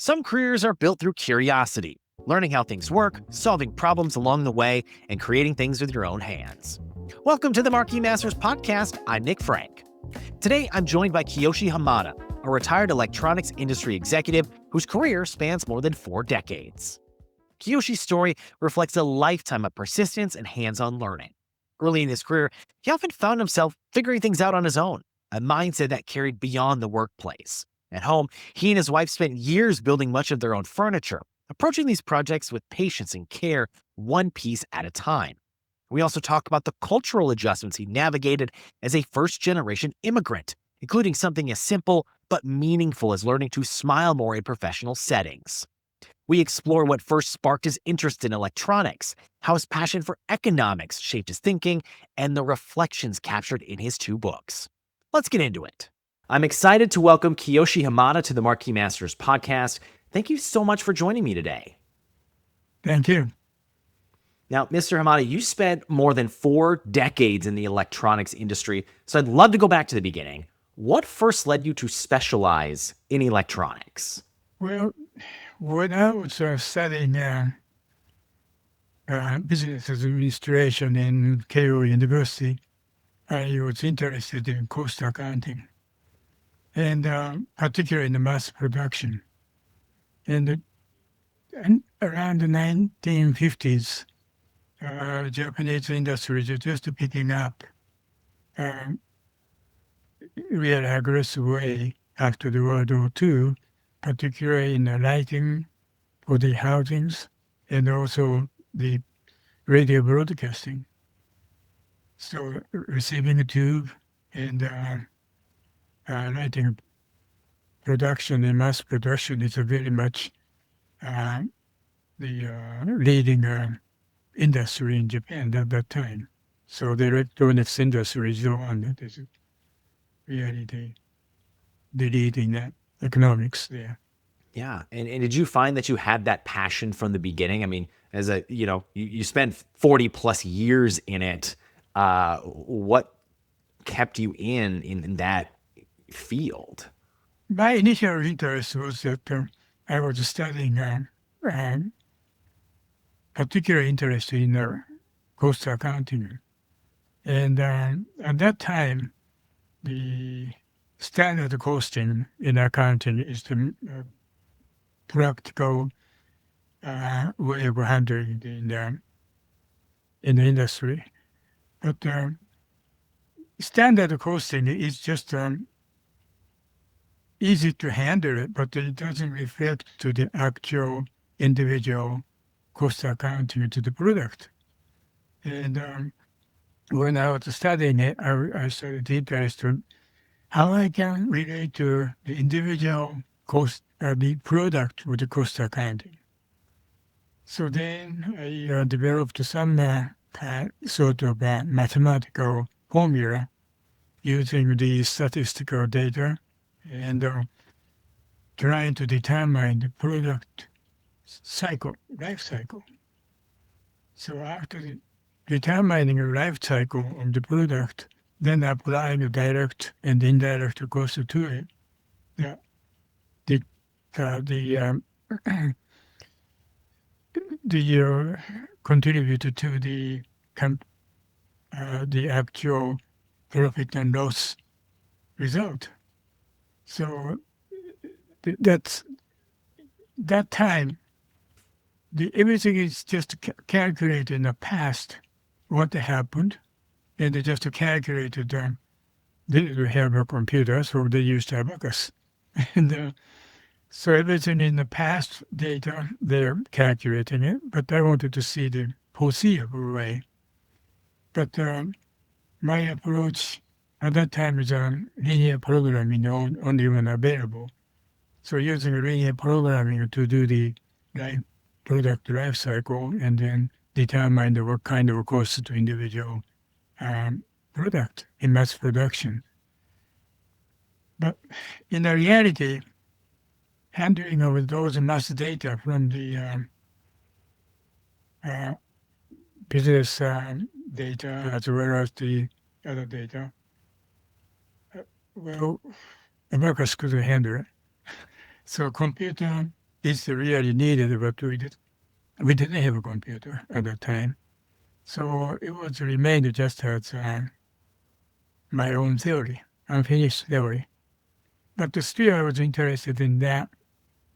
Some careers are built through curiosity, learning how things work, solving problems along the way, and creating things with your own hands. Welcome to the Marquis Masters podcast. I'm Nick Frank. Today, I'm joined by Kiyoshi Hamada, a retired electronics industry executive whose career spans more than 4 decades. Kiyoshi's story reflects a lifetime of persistence and hands-on learning. Early in his career, he often found himself figuring things out on his own, a mindset that carried beyond the workplace. At home, he and his wife spent years building much of their own furniture, approaching these projects with patience and care, one piece at a time. We also talk about the cultural adjustments he navigated as a first-generation immigrant, including something as simple but meaningful as learning to smile more in professional settings. We explore what first sparked his interest in electronics, how his passion for economics shaped his thinking, and the reflections captured in his 2 books. Let's get into it. I'm excited to welcome Kiyoshi Hamada to the Marquis Masters podcast. Thank you so much for joining me today. Thank you. Now, Mr. Hamada, you spent more than 4 decades in the electronics industry, so I'd love to go back to the beginning. What first led you to specialize in electronics? Well, when I was studying business administration in Keio University, I was interested in cost accounting, and particularly in the mass production. And around the 1950s, Japanese industry was just picking up real aggressive way after the World War II, particularly in the lighting for the housings and also the radio broadcasting. So receiving a tube and lighting production and mass production is very much the leading industry in Japan at that time. So the electronics industry is the one that is really the leading economics there. Yeah. And did you find that you had that passion from the beginning? I mean, as you spent 40 plus years in it. What kept you in that field? My initial interest was that I was studying particular interest in cost accounting. And at that time, the standard costing in accounting is the practical way of handling in the industry. But standard costing is just easy to handle it, but it doesn't reflect to the actual individual cost accounting to the product. And when I was studying it, I started interested in how I can relate to the individual cost, the product with the cost accounting. So then I developed some sort of mathematical formula using the statistical data and trying to determine the product life cycle. So after determining the life cycle of the product, then applying the direct and indirect cost to it, contributed to the actual profit and loss result. So that time, everything is just calculated in the past, what happened, and they just calculated them. They didn't have a computer, so they used abacus. And so everything in the past data, they're calculating it, but I wanted to see the foreseeable way. But my approach at that time is linear programming only when available. So using linear programming to do the product life cycle and then determine what kind of cost to individual product in mass production. But in the reality, handling of those mass data from the business data as well as the other data, well, abacus could handle it. So computer it's really needed, but we didn't have a computer at the time. So it was remained just as my own theory, unfinished theory. But still, I was interested in that,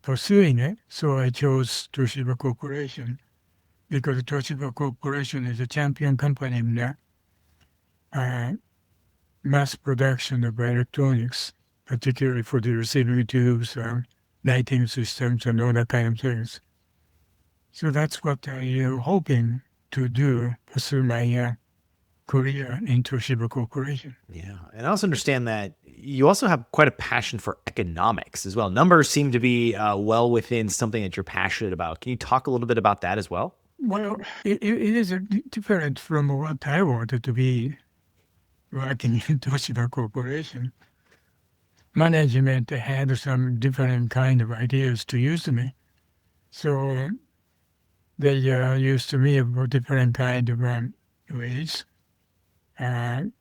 pursuing it. So I chose Toshiba Corporation because Toshiba Corporation is a champion company in the mass production of electronics, particularly for the receiving tubes, lighting systems, and all that kind of things. So that's what I'm hoping to do, pursue my career in Toshiba Corporation. Yeah. And I also understand that you also have quite a passion for economics as well. Numbers seem to be well within something that you're passionate about. Can you talk a little bit about that as well? Well, it is different from what I wanted to be working in Toshiba Corporation. Management had some different kind of ideas to use me. So they used me for different kind of ways. And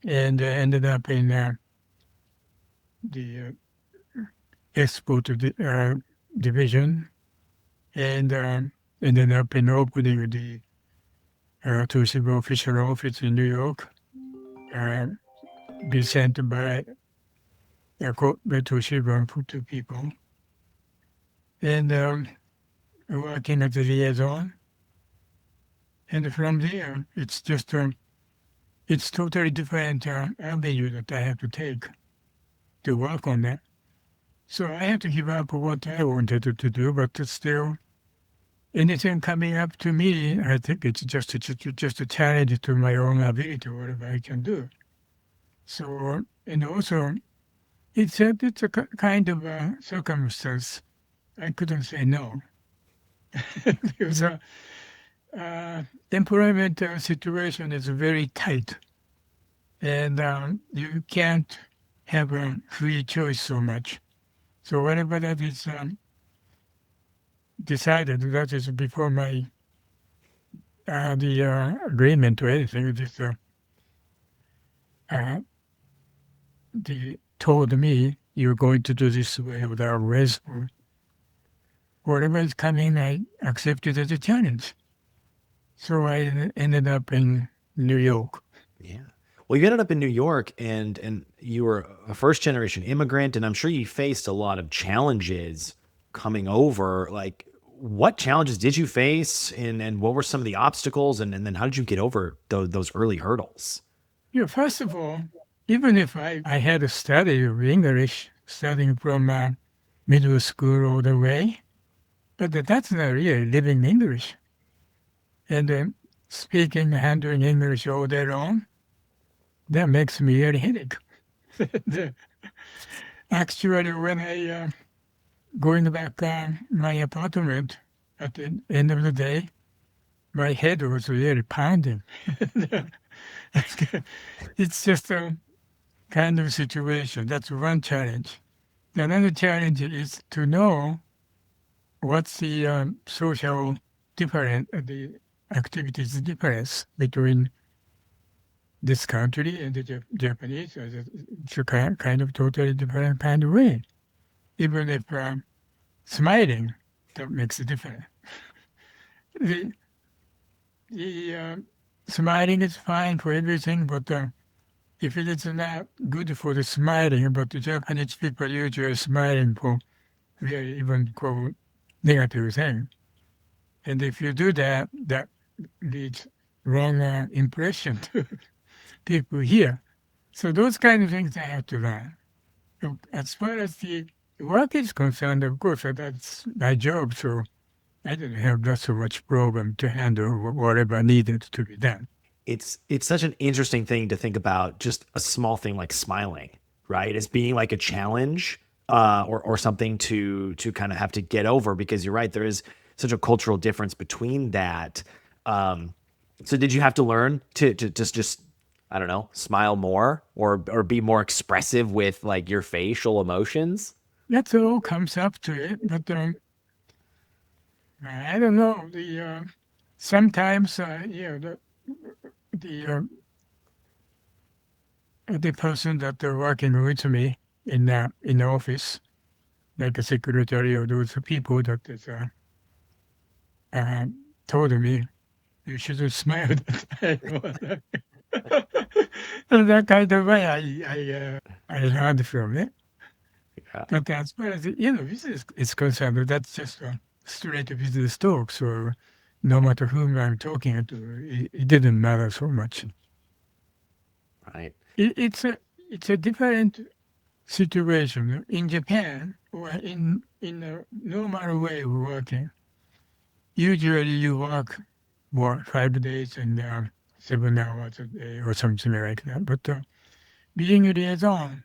ended up in the export division and ended up in opening the Toshiba official office in New York, be sent by Toshiba for two people, and working as a liaison. And from there, it's just it's totally different avenue that I have to take to work on that. So I have to give up what I wanted to do, but still, anything coming up to me, I think it's just a challenge to my own ability, whatever I can do. So, and also, it's a kind of circumstance. I couldn't say no. Because employment situation is very tight, and you can't have a free choice so much. So whenever that is decided, that is before my the agreement or anything, just they told me you're going to do this way without risk. Whatever is coming, I accepted as a challenge. So I ended up in New York. Yeah. Well, you ended up in New York and you were a first generation immigrant, and I'm sure you faced a lot of challenges coming over. Like, what challenges did you face and what were some of the obstacles and then how did you get over those early hurdles? Yeah, first of all, even if I had a study of English, studying from middle school all the way, but that's not really living English. And speaking, handling English all day long, that makes me really headache. Actually, when I going back my apartment at the end of the day, my head was really pounding. It's just a kind of situation. That's one challenge. Another challenge is to know what's the social difference, the activities difference between this country and the Japanese. It's a kind of totally different kind of way. Even if smiling, that makes a difference. The, the smiling is fine for everything, but if it is not good for the smiling, but the Japanese people usually smiling for even quote negative thing. And if you do that, that leads wrong impression to people here. So those kind of things I have to learn. So as far as the work is concerned, of course, that's my job. So I didn't have that so much problem to handle whatever needed to be done. It's such an interesting thing to think about, just a small thing like smiling, right? As being like a challenge or something to kind of have to get over, because you're right, there is such a cultural difference between that. So did you have to learn to just I don't know, smile more or be more expressive with like your facial emotions? That all comes up to it, but I don't know. The sometimes the the person that are working with me in the office, like a secretary of those people that is, uh, told me, you should smile that time. And that kind of way I learned from it. Yeah. But as far as business is concerned, that's just a straight business talk. So no matter whom I'm talking to, it didn't matter so much. Right. It's a different situation in Japan or in a normal way of working. Usually you work 5 days and 7 hours a day or something like that. But being a liaison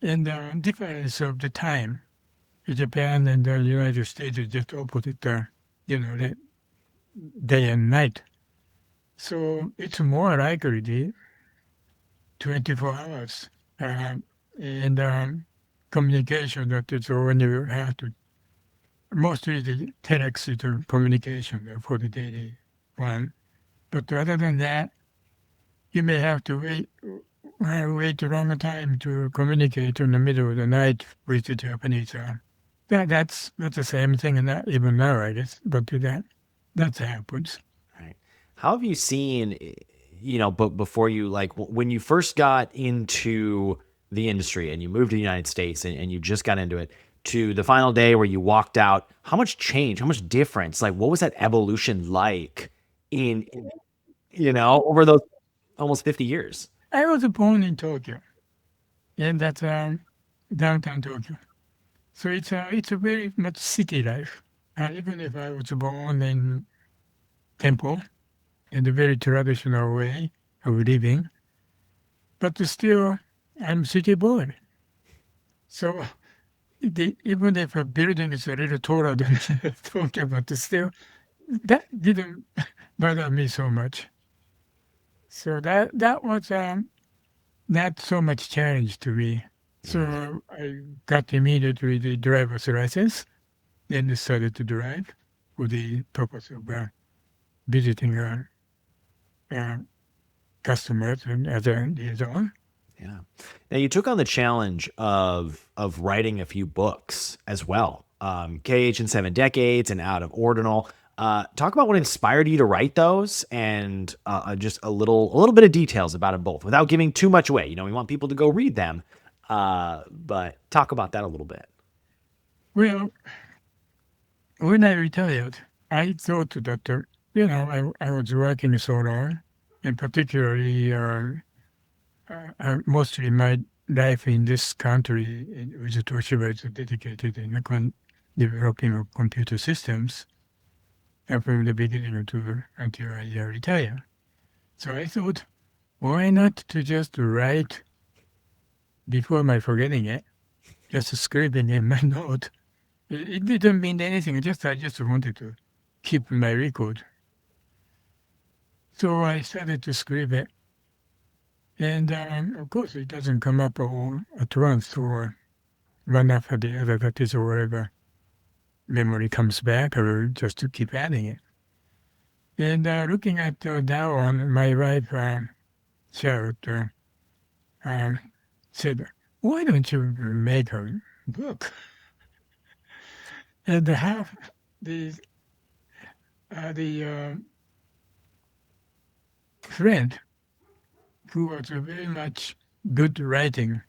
and the difference of the time, Japan and the United States is just opposite, the day and night. So it's more likely the 24 hours and communication that is when you have to, mostly the telex is the communication for the daily one. But other than that, you may have to wait a long time to communicate in the middle of the night with the Japanese. That's the same thing, and that even now, I guess. But that happens. Right. How have you seen, but before you, like, when you first got into the industry and you moved to the United States and you just got into it to the final day where you walked out, how much change, how much difference, like, what was that evolution like over those almost 50 years? I was born in Tokyo, and that's downtown Tokyo. So it's a very much city life. Even if I was born in temple, in a very traditional way of living, but still I'm city boy. So even if a building is a little taller than Tokyo, but still that didn't bother me so much. So that was not so much challenge to me. So I got immediately the driver's license, then started to drive for the purpose of visiting uh, customers and as a liaison. Yeah. Now you took on the challenge of writing a few books as well. KH in 7 Decades and Out of Ordinal. Talk about what inspired you to write those, and just a little bit of details about them both, without giving too much away. We want people to go read them, but talk about that a little bit. Well, when I retired, I thought that I was working so long, and particularly mostly my life in this country with Toshiba is dedicated in developing of computer systems from the beginning until I retire. So I thought, why not to just write before my forgetting it, just scribbling in my note. It didn't mean anything. I just wanted to keep my record. So I started to scribble it. And of course, it doesn't come up all at once or one after the other. That is wherever memory comes back, or just to keep adding it. And looking at now on my wife, Charlotte, said, "Why don't you make a book?" And have the friend who was very much good writing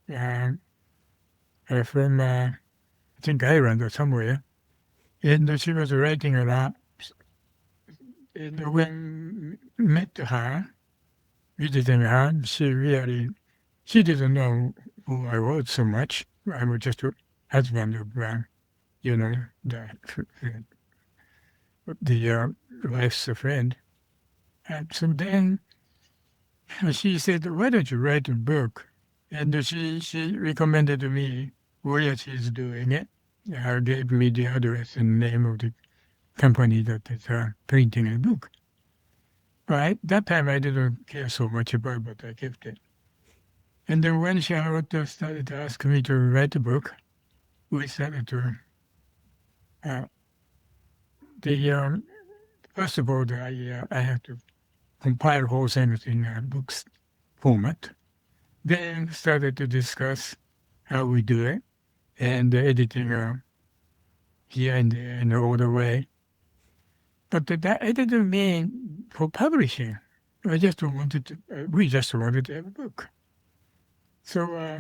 uh, from I think Ireland or somewhere, and she was writing a lot. And when met her, visiting her, she didn't know who I was so much. I was just a husband of the wife's friend. And so then she said, "Why don't you write a book?" And she recommended to me where she's doing it. Gave me the address and name of the company that is printing a book. Right? That time I didn't care so much about it, but I kept it. And then when Charlotte started to ask me to write a book, we started to the first of all, I have to compile whole things in books format. Then started to discuss how we do it. and editing here and there in all the way. But that it didn't mean for publishing. We just wanted to have a book. So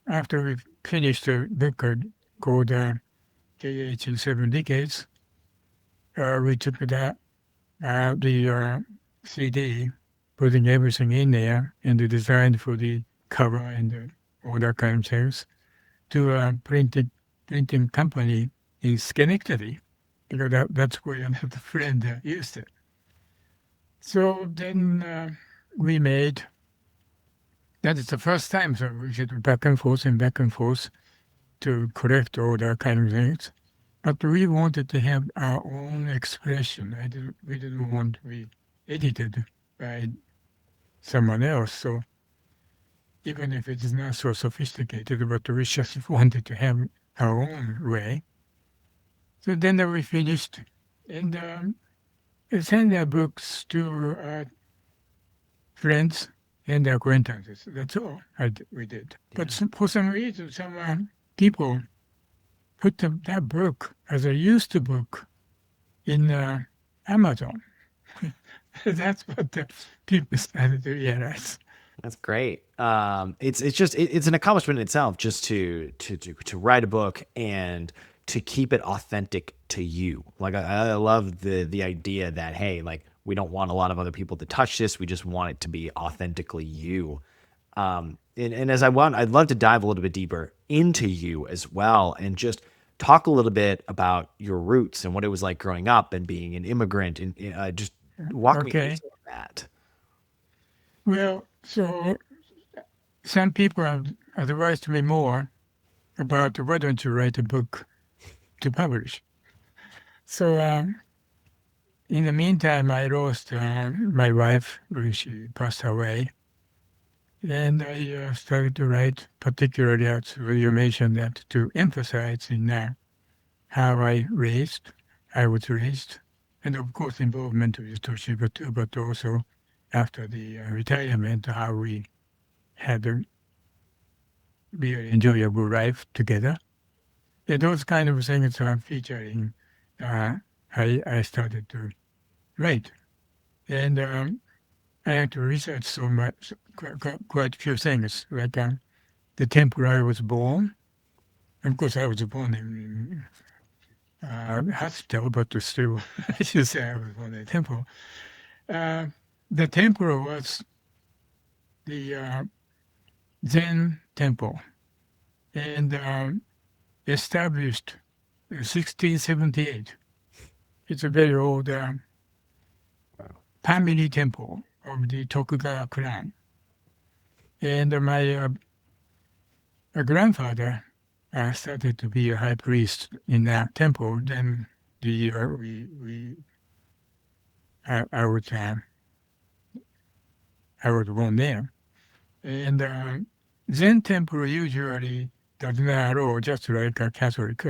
after we finished the book called KH in 7 Decades, we took that the CD, putting everything in there, and the design for the cover and all that kind of things, to a printing company in Schenectady, because that's where the friend used it. So then we made, that is the first time, so we did back and forth to correct all that kind of things. But we wanted to have our own expression. We didn't want to be edited by someone else. So even if it is not so sophisticated, but we just wanted to have our own way. So then we finished and sent our books to our friends and acquaintances. That's all we did. Yeah. But for some reason, some people put that book as a used book in Amazon. That's what the people started to realize. That's great. It's an accomplishment in itself just to write a book and to keep it authentic to you. Like I love the idea that, hey, like we don't want a lot of other people to touch this. We just want it to be authentically you. And I'd love to dive a little bit deeper into you as well, and just talk a little bit about your roots and what it was like growing up and being an immigrant, and just walk me through some of that. Well, so some people have advised me more about why don't you write a book to publish. So in the meantime, I lost my wife. She passed away. And I started to write, particularly as you mentioned that, to emphasize in how I was raised, and of course involvement with Toshiba too, but also after the retirement, how we had a really enjoyable life together. And those kind of things are featuring. I started to write, and I had to research so much, quite a few things, like the temple I was born. Of course, I was born in hospital, but still, I should say I was born in a temple. The temple was the Zen temple, and established in 1678. It's a very old family temple of the Tokugawa clan. And my grandfather started to be a high priest in that temple. Then I was born there. And Zen temple usually does not allow, just like a Catholic,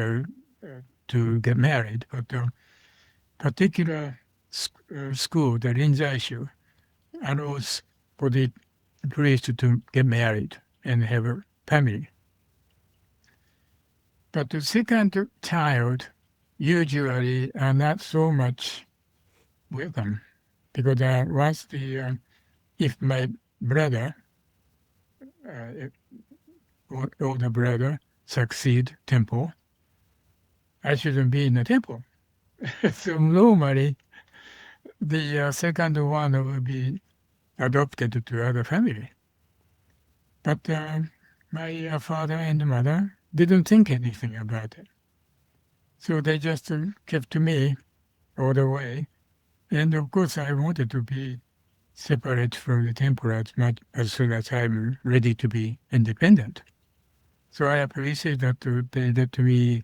to get married. But particular school, the Rinzai-shu, allows for the priest to get married and have a family. But the second child usually are not so much welcome, because once if my brother, older brother, succeed temple, I shouldn't be in the temple. So normally, the second one will be adopted to other family. But my father and mother didn't think anything about it. So they just kept me all the way. And of course, I wanted to be separate from the temple as soon as I'm ready to be independent. So I appreciate that they let me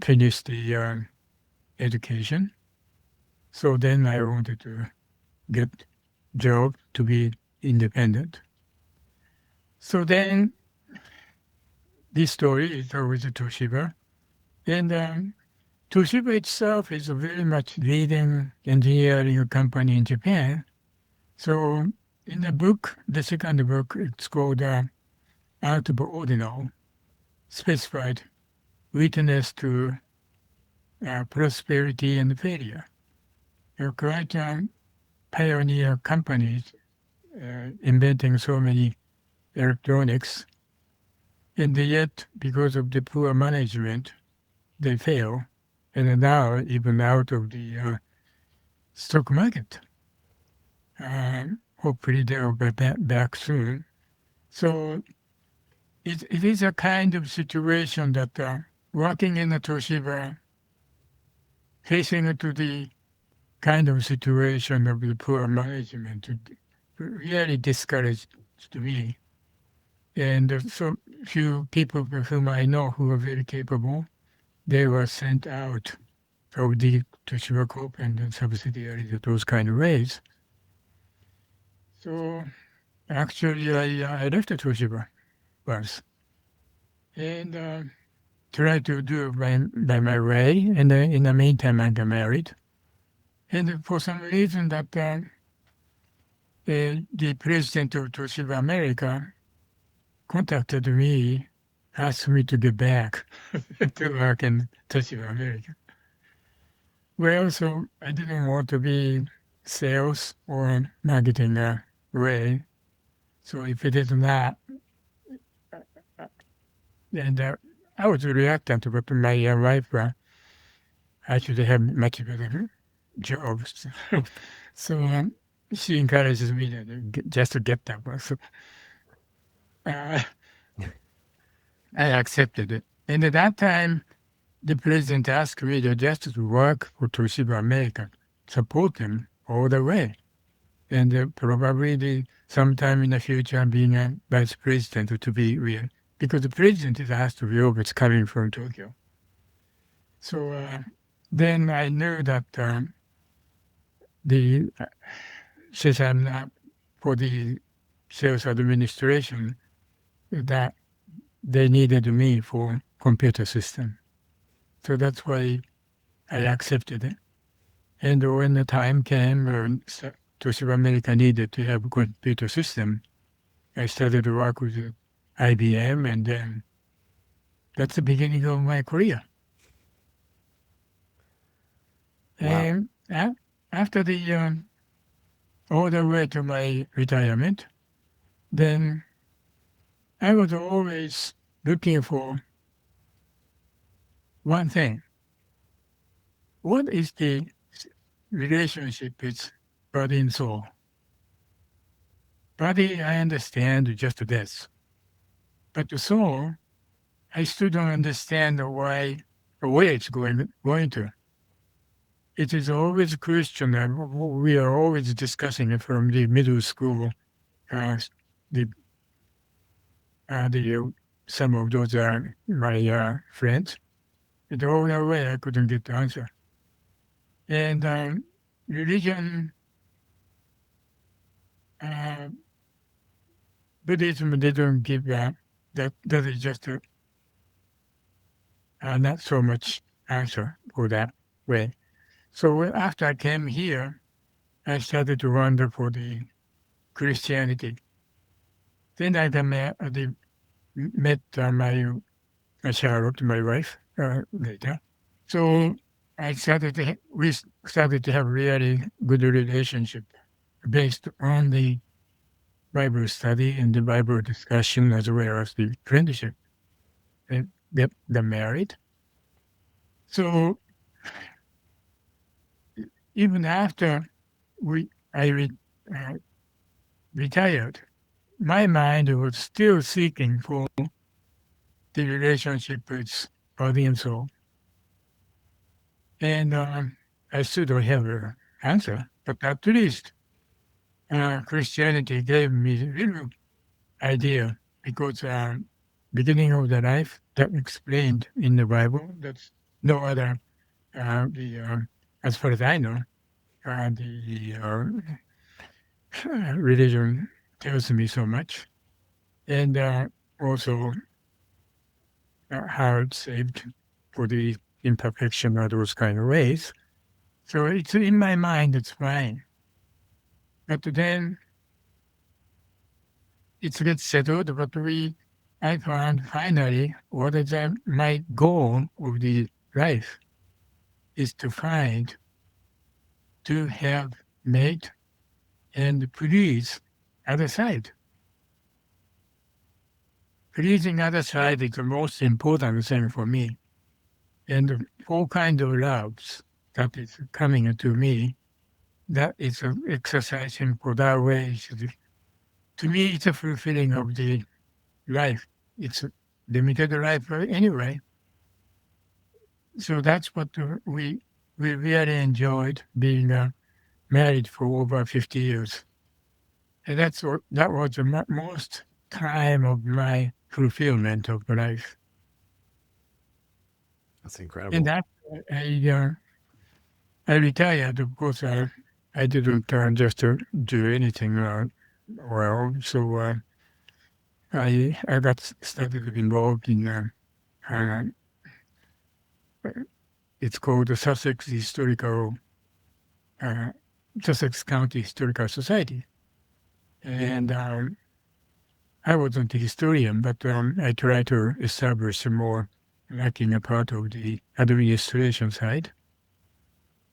finish the education. So then I wanted to get job to be independent. So then this story is always a Toshiba. And Toshiba itself is a very much leading engineering company in Japan. So in the book, the second book, it's called Out of Ordinal. specified witness to prosperity and failure. They're quite pioneer companies inventing so many electronics, and yet, because of the poor management, they fail, and now even out of the stock market. Hopefully they'll be back soon. So it is a kind of situation that working in a Toshiba, facing into the kind of situation of the poor management, really discouraged me. And so few people whom I know who are very capable, they were sent out of the Toshiba Corp and the subsidiaries of those kind of ways. So actually, I left the Toshiba once and tried to do by my way. And in the meantime, I got married. And for some reason that the president of Toshiba America contacted me, asked me to get back to work in Toshiba America. Well, so I didn't want to be sales or marketing way. So if it is not, and I was reluctant, but my wife actually have much better jobs. So she encourages me just to get that one. So uh, I accepted it. And at that time, the president asked me to just to work for Toshiba America, support them all the way. And probably sometime in the future being a vice president to be real. Because the president is asked to be always coming from Tokyo. So then I knew that the since I'm not for the sales administration, that they needed me for computer system. So that's why I accepted it. And when the time came, Toshiba America needed to have a computer system, I started to work with IBM, and then that's the beginning of my career. Wow. And after the all the way to my retirement, then I was always looking for one thing. What is the relationship with body and soul? Body, I understand just this. But the soul, I still don't understand why, where it's going to. It is always a question that we are always discussing it from the middle school. The some of those are my friends. The only way I couldn't get the answer. And religion, uh, Buddhism, they don't give that. That is just not so much answer for that way. So after I came here, I started to wonder for the Christianity. Then I met my Charlotte, my wife, later. So we started to have really good relationship based on the Bible study and the Bible discussion as well as the friendship. And they're married. So even after I retired, my mind was still seeking for the relationship with body and soul. And I still don't have an answer, but at least Christianity gave me a real idea because beginning of the life that explained in the Bible. That's no other as far as I know, the religion tells me so much, and also how it's saved for the imperfection or those kind of ways. So it's in my mind, it's fine. But then it gets settled, but we I found finally what is my goal of the life is to find, to have mate and please other side. Pleasing other side is the most important thing for me. And all kinds of loves that is coming to me, that is exercising for that way. To me, it's a fulfilling of the life. It's a limited life anyway. So that's what we really enjoyed being married for over 50 years. And that was the most time of my fulfillment of life. That's And incredible. that I retired. Of course, I didn't just do anything well. So I got started involved in uh, it's called the uh, Sussex County Historical Society, and I wasn't a historian, but I tried to establish a more lacking a part of the administration side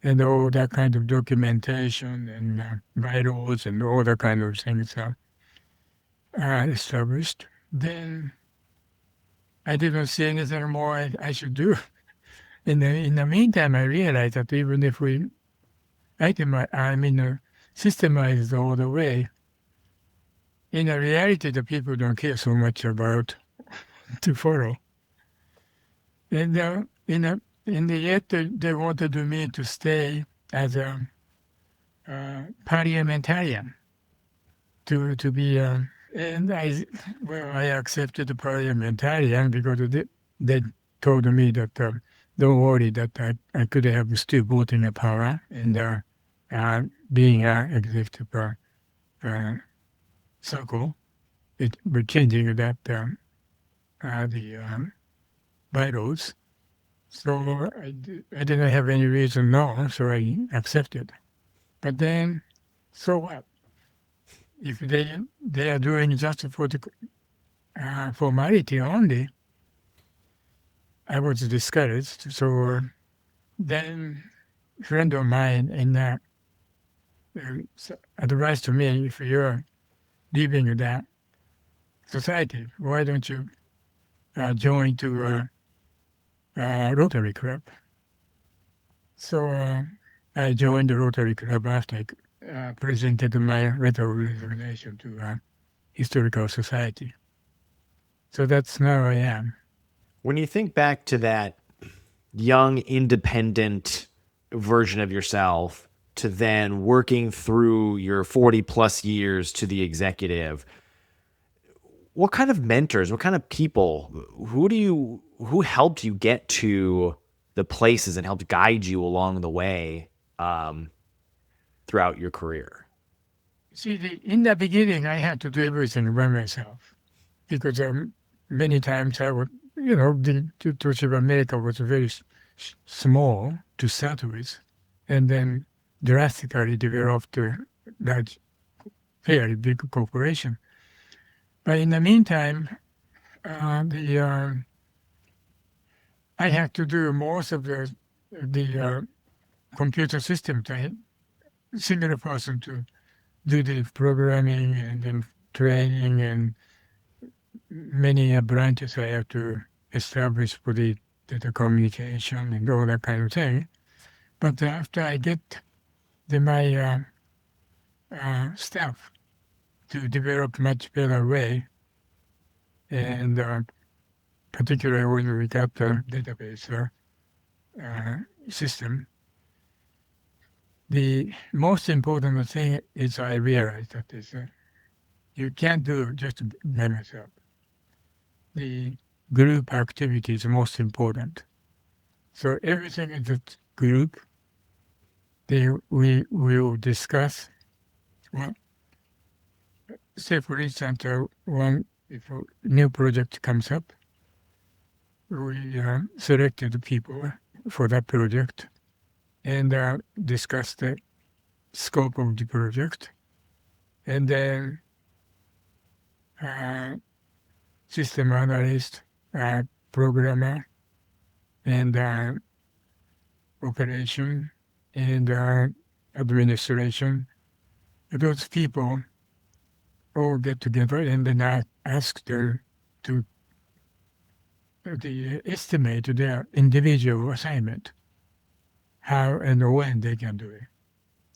and all that kind of documentation and bylaws and all that kind of things are established. Then I didn't see anything more I should do. In the meantime, I realized that even if we systemize all the way, in reality, the people don't care so much about to follow. And in the yet they wanted me to stay as a parliamentarian to be and I accepted the parliamentarian because they told me that don't worry that I could have still voting power and being executive circle. But changing that the bylaws. So I didn't have any reason no, so I accepted. But then, so what? If they are doing just for the formality only, I was discouraged. So then, a friend of mine advised to me, if you're leaving that society, why don't you join to Rotary Club? So I joined the Rotary Club after I presented my letter of resignation to Historical Society. So that's now I am. When you think back to that young, independent version of yourself to then working through your 40 plus years to the executive, what kind of mentors, what kind of people, who helped you get to the places and helped guide you along the way throughout your career? See, in the beginning, I had to do everything by myself because many times I would, the Toshiba America was very small to start with, and then drastically developed a large, fairly big corporation. But in the meantime, I had to do most of the computer system to a single person to do the programming and then training and many branches I have to establish for the data communication and all that kind of thing. But after I get my staff to develop much better way, and particularly when we got the database system, the most important thing is I realized that is you can't do just by yourself. The group activity is most important. So everything in the group, we will discuss. Well, say for instance, if a new project comes up, we selected the people for that project and discuss the scope of the project, and then system analyst, programmer, and operation, and administration. Those people all get together, and then I ask them to estimate their individual assignment, how and when they can do it,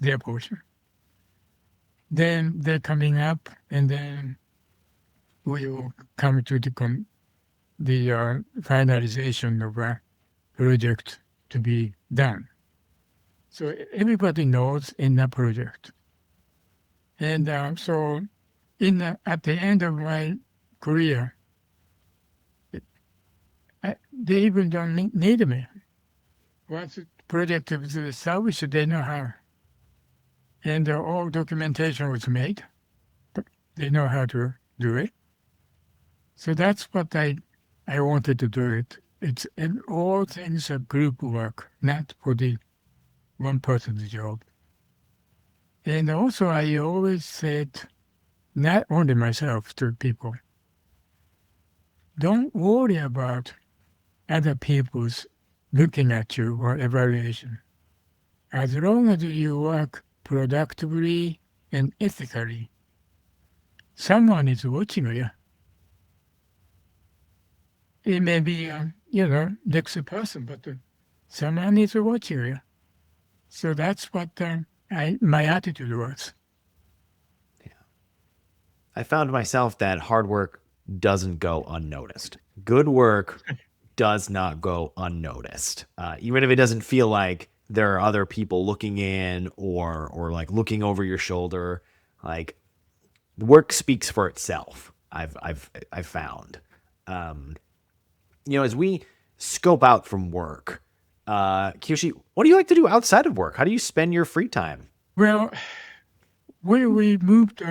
their portion. Then they're coming up, and then we will come to the finalization of a project to be done. So everybody knows in the project. And so at the end of my career, they even don't need me. Once the project is established, they know how. And all documentation was made. They know how to do it. So that's what I wanted to do it. And all things are group work, not for the one person's job. And also I always said, not only myself, to people, don't worry about other people's looking at you or evaluation. As long as you work productively and ethically, someone is watching you. It may be, next person, but someone is watching you. So that's what my attitude was. Yeah. I found myself that hard work doesn't go unnoticed. Good work does not go unnoticed. Even if it doesn't feel like there are other people looking in or like looking over your shoulder, like the work speaks for itself. I've found. As we scope out from work, Kiyoshi, what do you like to do outside of work? How do you spend your free time? Well, when we moved,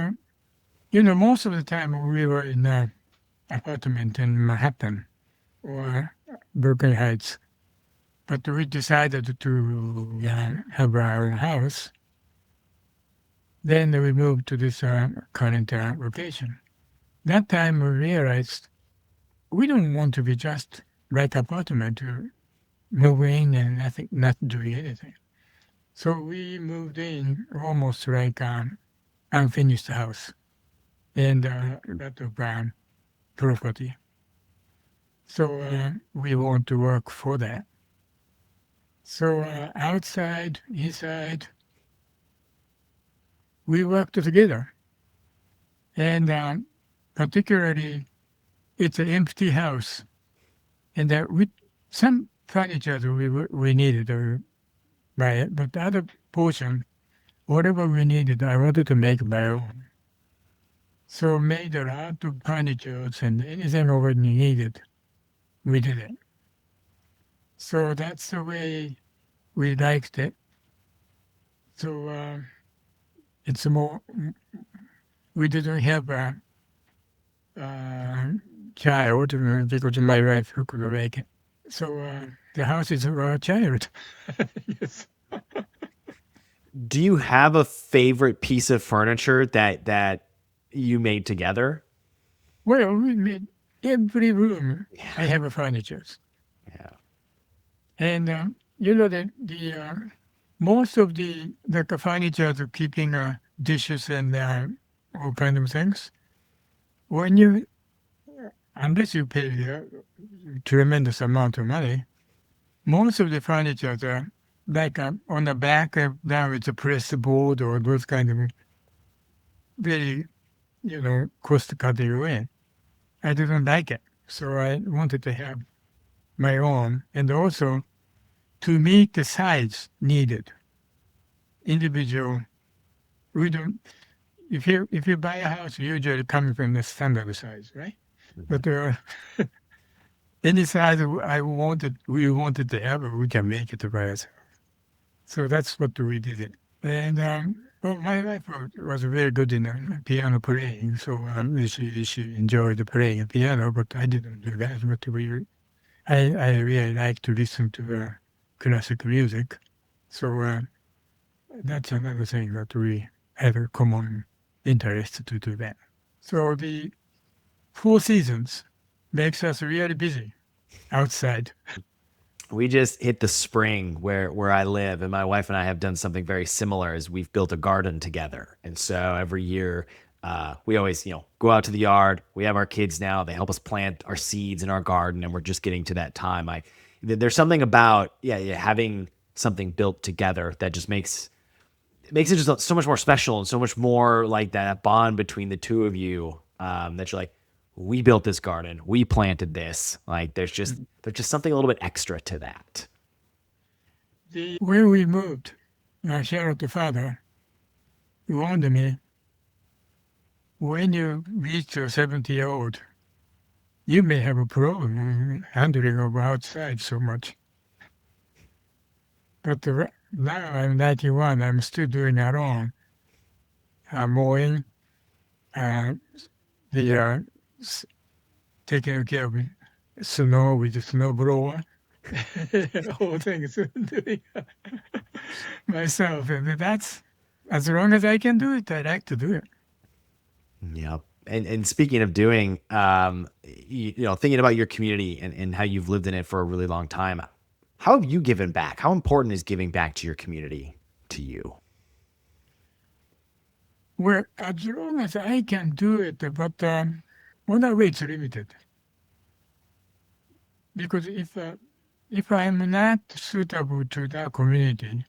most of the time we were in an apartment in Manhattan or Berkeley Heights. But we decided to have our house. Then we moved to this current location. That time we realized we don't want to be just like apartment to move in and not doing anything. So we moved in almost like unfinished house and a lot of property. So we want to work for that. So outside, inside, we worked together. And particularly, it's an empty house. And with some furniture we needed to buy it, but the other portion, whatever we needed, I wanted to make my own. So made a lot of furniture and anything over needed, we did it. So that's the way we liked it. So it's more, we didn't have a child because my wife could make it. So the house is for a child. Yes. Do you have a favorite piece of furniture that you made together? Well, we made every room. I have a furniture. Yeah. And the most of the furniture to keeping dishes and all kind of things. Unless you pay a tremendous amount of money, most of the furniture are like on the back now it's a press board or those kind of very, cost cutting way. I didn't like it, so I wanted to have my own, and also to meet the size needed. Individual, we don't. If you buy a house, usually coming from the standard size, right? But any size we wanted to have, we can make it by ourselves. So that's what we did it. And my wife was very good in piano playing, so she enjoyed playing piano, but I didn't do that. But I really like to listen to classical music, so that's another thing that we had a common interest to do that. So the 4 seasons, makes us really busy outside. We just hit the spring where I live, and my wife and I have done something very similar. As we've built a garden together, and so every year we always go out to the yard. We have our kids now; they help us plant our seeds in our garden, and we're just getting to that time. There's something about having something built together that just makes it just so much more special and so much more like that bond between the two of you. That you're like, we built this garden, we planted this. Like there's just something a little bit extra to that. When we moved, my Charlotte father warned me, when you reach your 70-year-old, you may have a problem handling of outside so much. But now I'm 91, I'm still doing it all. Mowing, uh, the taking care of snow with the snow blower, all things doing myself. And that's, as long as I can do it, I like to do it. Yeah. And speaking of doing, thinking about your community and how you've lived in it for a really long time, how have you given back? How important is giving back to your community to you? Well, as long as I can do it, but on that way it's limited. Because if I'm not suitable to that community,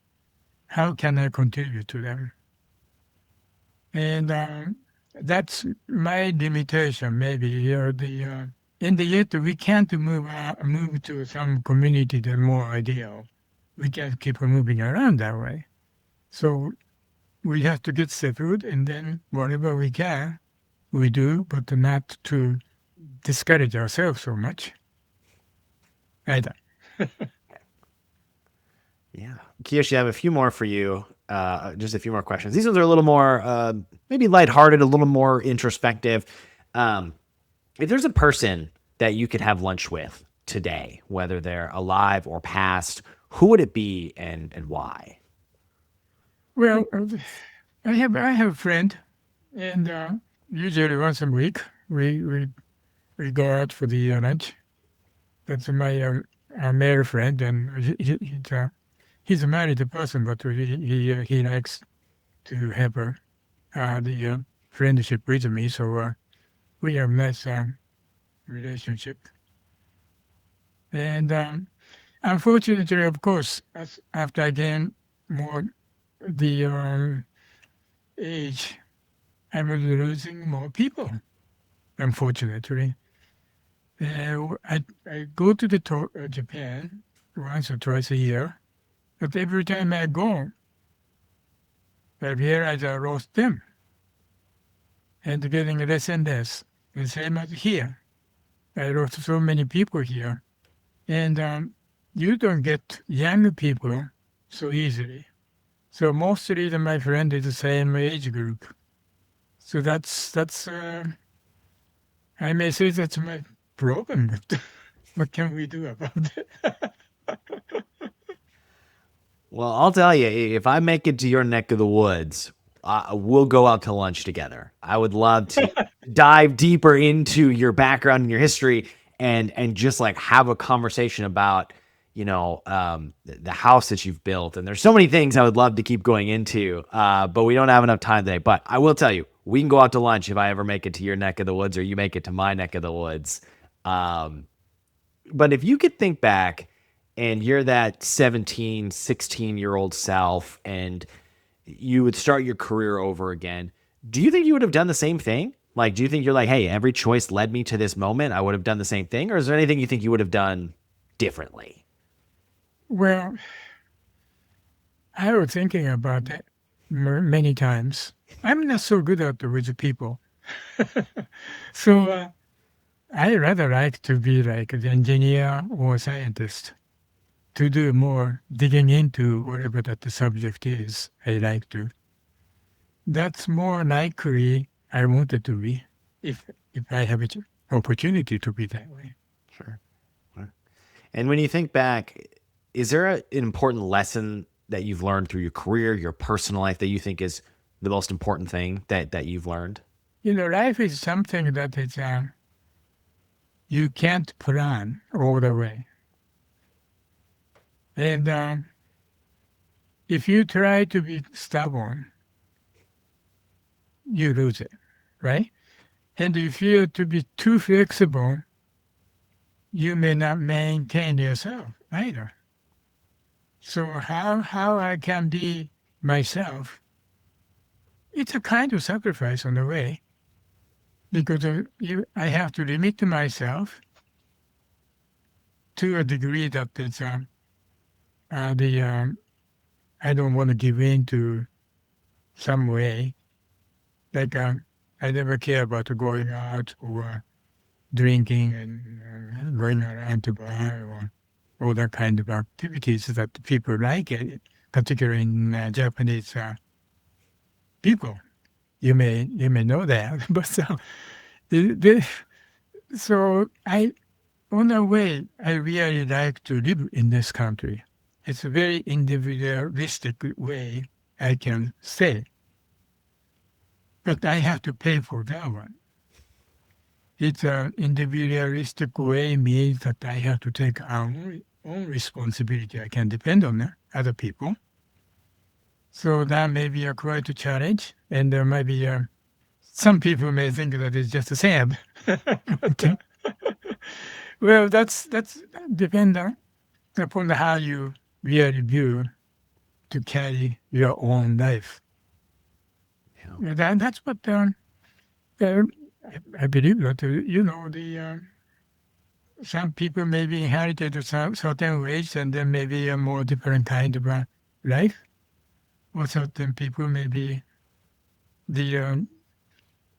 how can I contribute to them? And that's my limitation. Maybe in the yet we can't move to some community that's more ideal. We can't keep moving around that way. So we have to get settled, and then whatever we can, we do, but not to discourage ourselves so much. Either. Yeah. Kiyoshi, I have a few more for you. Just a few more questions. These ones are a little more, maybe lighthearted, a little more introspective. If there's a person that you could have lunch with today, whether they're alive or past, who would it be and why? Well, I have a friend, and usually once a week we go out for the lunch. That's my male friend, and he's a married person, but he likes to have the friendship with me. So we have a nice relationship. And unfortunately, of course, after I gain more the age, I'm losing more people. Unfortunately, I go to Japan once or twice a year, but every time I go, I realize I lost them, and getting less and less. The same as here, I lost so many people here, and you don't get young people so easily. So mostly my friend is the same age group. So that's I may say that's my problem, but what can we do about it? Well, I'll tell you, if I make it to your neck of the woods, we'll go out to lunch together. I would love to dive deeper into your background and your history and just like have a conversation about, the house that you've built. And there's so many things I would love to keep going into, but we don't have enough time today. But I will tell you, we can go out to lunch if I ever make it to your neck of the woods or you make it to my neck of the woods. But if you could think back and you're that 17, 16-year-old self and you would start your career over again, do you think you would have done the same thing? Like, do you think you're like, hey, every choice led me to this moment, I would have done the same thing? Or is there anything you think you would have done differently? Well, I was thinking about that many times. I'm not so good at with people. So I rather like to be like an engineer or a scientist to do more digging into whatever that the subject is I like to. That's more likely I wanted to be if I have an opportunity to be that way. Sure. And when you think back, is there an important lesson that you've learned through your career, your personal life, that you think is the most important thing that you've learned? Life is something that is you can't plan all the way. And if you try to be stubborn, you lose it, right? And if you to be too flexible, you may not maintain yourself either. So how I can be myself, it's a kind of sacrifice on the way, because I have to limit myself to a degree that it's I don't want to give in to some way. Like I never care about going out or drinking and going around to bar or all that kind of activities that people like, particularly in Japanese people. You may know that, but so on a way, I really like to live in this country. It's a very individualistic way I can say, but I have to pay for that one. It's an individualistic way means that I have to take our own responsibility. I can depend on other people. So that may be quite a challenge, and there might be some people may think that it's just sad. But, well, that's dependent upon how you really view to carry your own life. Yeah. That's what I believe that some people may be inherited to certain ways, and then maybe a more different kind of life, or certain people may be the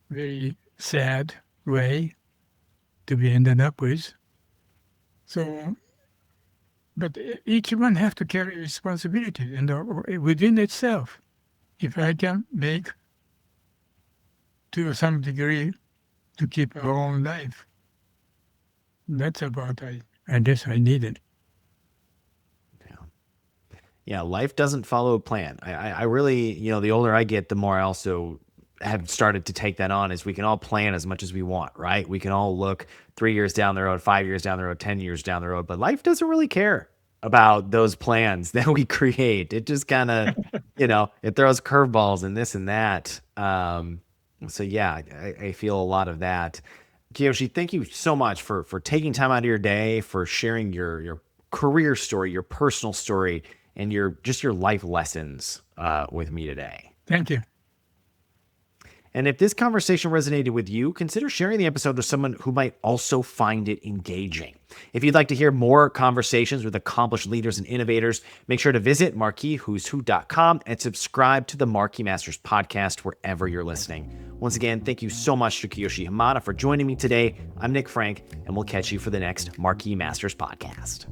very sad way to be ended up with. So, but each one have to carry responsibility, and within itself, if I can make to some degree to keep our own life, that's about I guess I need it. Yeah, life doesn't follow a plan. I really, the older I get, the more I also have started to take that on, is we can all plan as much as we want, right? We can all look 3 years down the road, 5 years down the road, 10 years down the road, but life doesn't really care about those plans that we create. It just kind of, it throws curveballs and this and that. So yeah, I feel a lot of that. Kiyoshi, thank you so much for taking time out of your day, for sharing your career story, your personal story, and your life lessons with me today. Thank you. And if this conversation resonated with you, consider sharing the episode with someone who might also find it engaging. If you'd like to hear more conversations with accomplished leaders and innovators, make sure to visit marquiswho'swho.com and subscribe to the Marquis Masters podcast wherever you're listening. Once again, thank you so much to Kiyoshi Hamada for joining me today. I'm Nick Frank, and we'll catch you for the next Marquis Masters podcast.